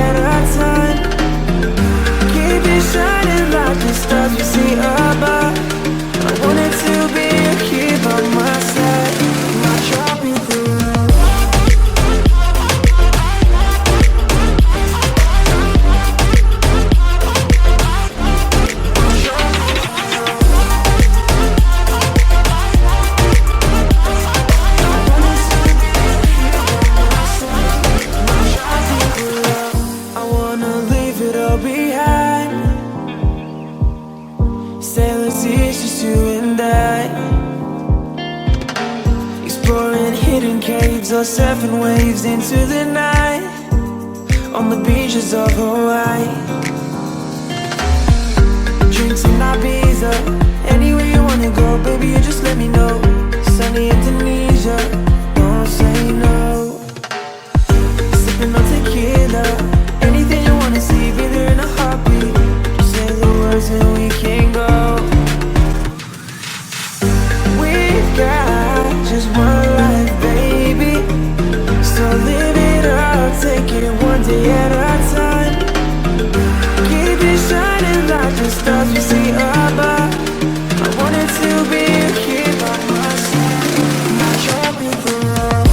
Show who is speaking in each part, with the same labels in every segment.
Speaker 1: at a time. Keep it shining like the stars we see above. I wanted to be here by my side. My tropical love. Behind sailors, it's just you and I, exploring hidden caves or surfing waves into the night on the beaches of Hawaii. Drinks in Ibiza, anywhere you wanna go, baby, you just let me know. Sunny Indonesia, don't say no. Sipping on tequila, anything you wanna see, baby, they're in a heartbeat. Just say the words and we can go. We've got just one life, baby, so live it up, take it one day at a time. Keep it shining like the stars we see above. I wanted to be here by my side. My tropical love.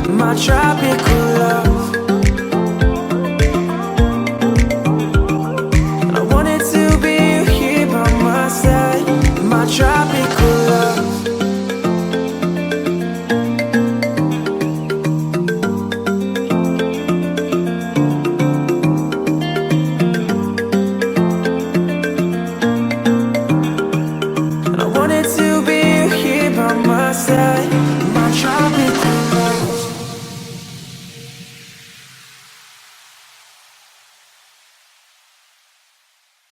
Speaker 1: My tropical love. And I wanted to be here by my side. My tropical love. And I wanted to be here by my side.